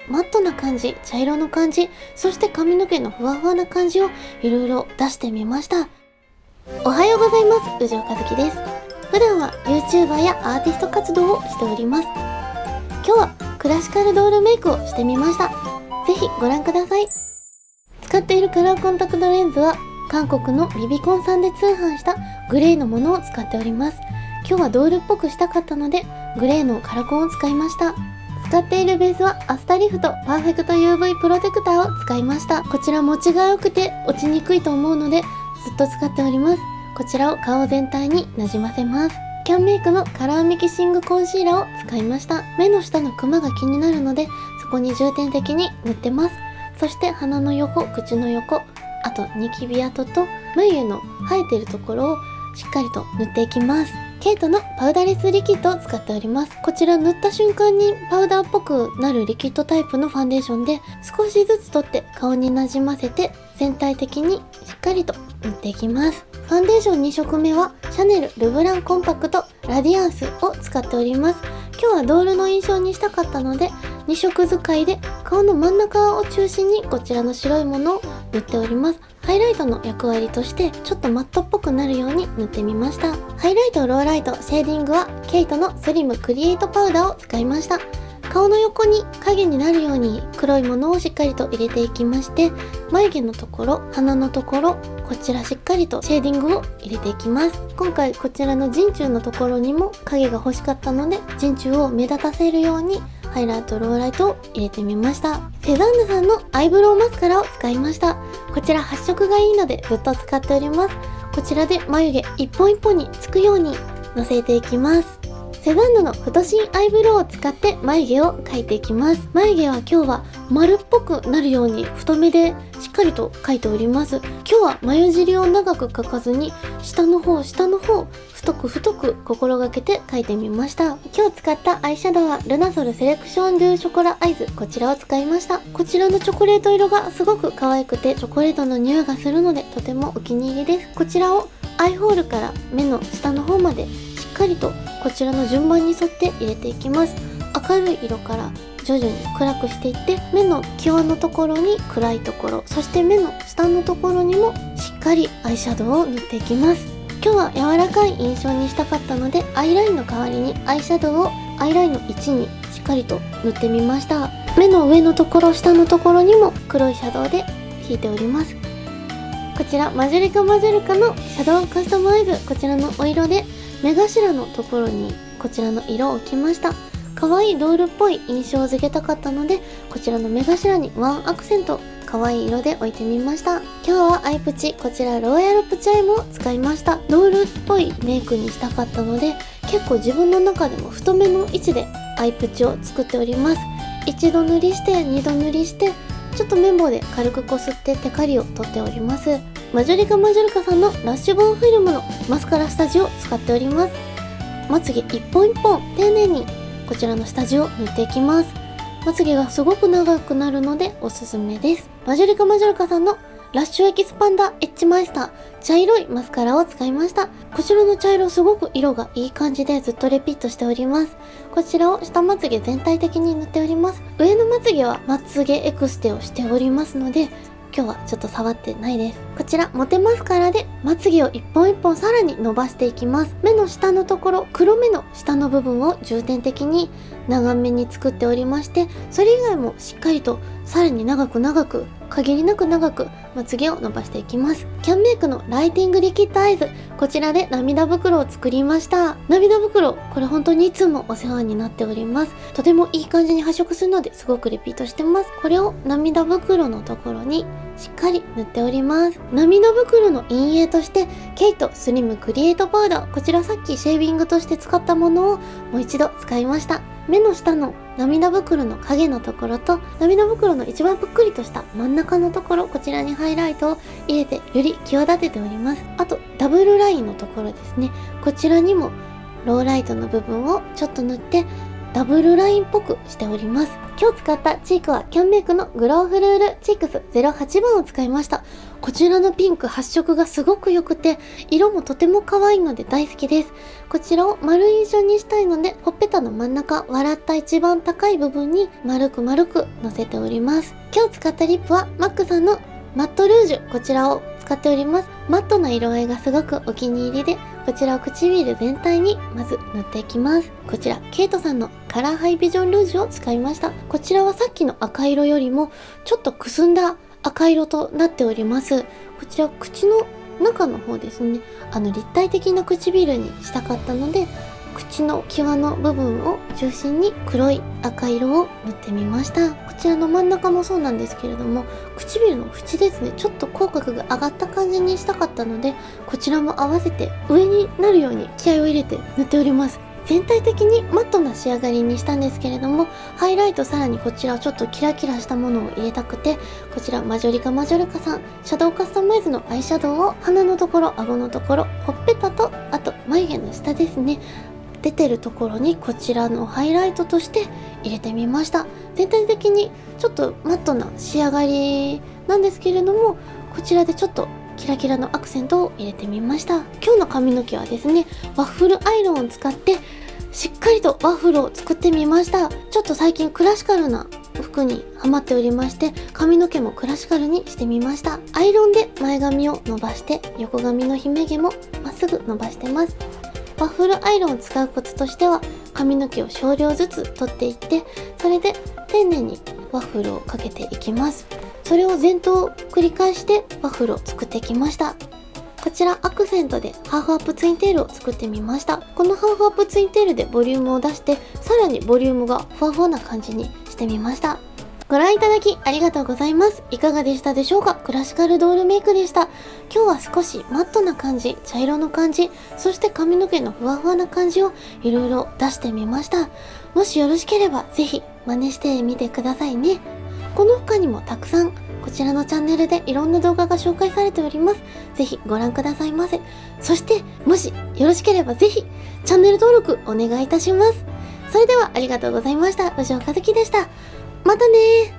マットな感じ、茶色の感じ、そして髪の毛のふわふわな感じをいろいろ出してみました。おはようございます。宇城和樹です。普段は YouTuber やアーティスト活動をしております。今日はクラシカルドールメイクをしてみました。ぜひご覧ください。使っているカラーコンタクトレンズは韓国のビビコンさんで通販したグレーのものを使っております。今日はドールっぽくしたかったのでグレーのカラコンを使いました。使っているベースはアスタリフトパーフェクト UV プロテクターを使いました。こちら持ちが良くて落ちにくいと思うのでずっと使っております。こちらを顔全体になじませます。キャンメイクのカラーミキシングコンシーラーを使いました。目の下のクマが気になるのでそこに重点的に塗ってます。そして鼻の横、口の横、あとニキビ跡と眉毛の生えているところをしっかりと塗っていきます。ケイトのパウダーレスリキッドを使っております。こちら塗った瞬間にパウダーっぽくなるリキッドタイプのファンデーションで少しずつ取って顔になじませて全体的にしっかりと塗っていきます。ファンデーション2色目はシャネルルブランコンパクトラディアンスを使っております。今日はドールの印象にしたかったので2色使いで顔の真ん中を中心にこちらの白いものを塗っております。ハイライトの役割としてちょっとマットっぽくなるように塗ってみました。ハイライト、ローライト、シェーディングはケイトのスリムクリエイトパウダーを使いました。顔の横に影になるように黒いものをしっかりと入れていきまして、眉毛のところ、鼻のところ、こちらしっかりとシェーディングを入れていきます。今回こちらの人中のところにも影が欲しかったので人中を目立たせるようにハイライト、ローライトを入れてみました。セザンヌさんのアイブロウマスカラを使いました。こちら発色がいいのでずっと使っております。こちらで眉毛一本一本につくようにのせていきます。セザンヌの太芯アイブロウを使って眉毛を描いていきます。眉毛は今日は丸っぽくなるように太めでしっかりと描いております。今日は眉尻を長く描かずに下の方太く心がけて描いてみました。今日使ったアイシャドウはルナソルセレクションドゥショコラアイズ、こちらを使いました。こちらのチョコレート色がすごく可愛くてチョコレートの匂いがするのでとてもお気に入りです。こちらをアイホールから目の下の方までしっかりとこちらの順番に沿って入れていきます。明るい色から徐々に暗くしていって目の際のところに暗いところ、そして目の下のところにもしっかりアイシャドウを塗っていきます。今日は柔らかい印象にしたかったのでアイラインの代わりにアイシャドウをアイラインの位置にしっかりと塗ってみました。目の上のところ、下のところにも黒いシャドウで引いております。こちらマジョリカのシャドウカスタマイズ、こちらのお色で目頭のところにこちらの色を置きました。可愛いドールっぽい印象を付けたかったのでこちらの目頭にワンアクセント可愛い色で置いてみました。今日はアイプチ、こちらローヤルプチアイも使いました。ドールっぽいメイクにしたかったので結構自分の中でも太めの位置でアイプチを作っております。一度塗りして二度塗りしてちょっと綿棒で軽くこすってテカリを取っております。マジョリカさんのラッシュボーンフィルムのマスカラ下地を使っております。まつげ一本一本丁寧にこちらの下地を塗っていきます。まつげがすごく長くなるのでおすすめです。マジョリカさんのラッシュエキスパンダエッジマイスター茶色いマスカラを使いました。こちらの茶色すごく色がいい感じでずっとレピットしております。こちらを下まつげ全体的に塗っております。上のまつげはまつげエクステをしておりますので今日はちょっと触ってないです。こちらモテマスカラでまつげを一本一本さらに伸ばしていきます。目の下のところ、黒目の下の部分を重点的に長めに作っておりまして、それ以外もしっかりとさらに長く限りなく長くまつげを伸ばしていきます。キャンメイクのライティングリキッドアイズ、こちらで涙袋を作りました。涙袋、これ本当にいつもお世話になっております。とてもいい感じに発色するのですごくリピートしてます。これを涙袋のところにしっかり塗っております。涙袋の陰影としてケイトスリムクリエイトパウダー、こちらさっきシェービングとして使ったものをもう一度使いました。目の下の涙袋の影のところと涙袋の一番ぷっくりとした真ん中のところ、こちらにハイライトを入れてより際立てております。あとダブルラインのところですね、こちらにもローライトの部分をちょっと塗ってダブルラインっぽくしております。今日使ったチークはキャンメイクのグローフルールチークス08番を使いました。こちらのピンク発色がすごく良くて、色もとても可愛いので大好きです。こちらを丸い印象にしたいので、ほっぺたの真ん中、笑った一番高い部分に丸くのせております。今日使ったリップはマックさんのマットルージュ、こちらを使っております。マットな色合いがすごくお気に入りで、こちらを唇全体にまず塗っていきます。こちらケイトさんのカラーハイビジョンルージュを使いました。こちらはさっきの赤色よりもちょっとくすんだ赤色となっております。こちら口の中の方ですね、立体的な唇にしたかったので、口の際の部分を中心に黒い赤色を塗ってみました。こちらの真ん中もそうなんですけれども、唇の縁ですね、ちょっと口角が上がった感じにしたかったので、こちらも合わせて上になるように気合を入れて塗っております。全体的にマットな仕上がりにしたんですけれども、ハイライトさらにこちらをちょっとキラキラしたものを入れたくて、こちらマジョリカさんシャドウカスタマイズのアイシャドウを鼻のところ、顎のところ、ほっぺたとあと眉毛の下ですね、出てるところにこちらのハイライトとして入れてみました。全体的にちょっとマットな仕上がりなんですけれども、こちらでちょっとキラキラのアクセントを入れてみました。今日の髪の毛はですね、ワッフルアイロンを使ってしっかりとワッフルを作ってみました。ちょっと最近クラシカルな服にハマっておりまして、髪の毛もクラシカルにしてみました。アイロンで前髪を伸ばして、横髪の姫毛もまっすぐ伸ばしてます。ワッフルアイロンを使うコツとしては、髪の毛を少量ずつ取っていって、それで丁寧にワッフルをかけていきます。それを前頭繰り返してワッフルを作ってきました。こちらアクセントでハーフアップツインテールを作ってみました。このハーフアップツインテールでボリュームを出して、さらにボリュームがふわふわな感じにしてみました。ご覧いただきありがとうございます。いかがでしたでしょうか？クラシカルドールメイクでした。今日は少しマットな感じ、茶色の感じ、そして髪の毛のふわふわな感じをいろいろ出してみました。もしよろしければぜひ真似してみてくださいね。この他にもたくさんこちらのチャンネルでいろんな動画が紹介されております。ぜひご覧くださいませ。そしてもしよろしければぜひチャンネル登録お願いいたします。それではありがとうございました。藤尾和樹でした。またねー。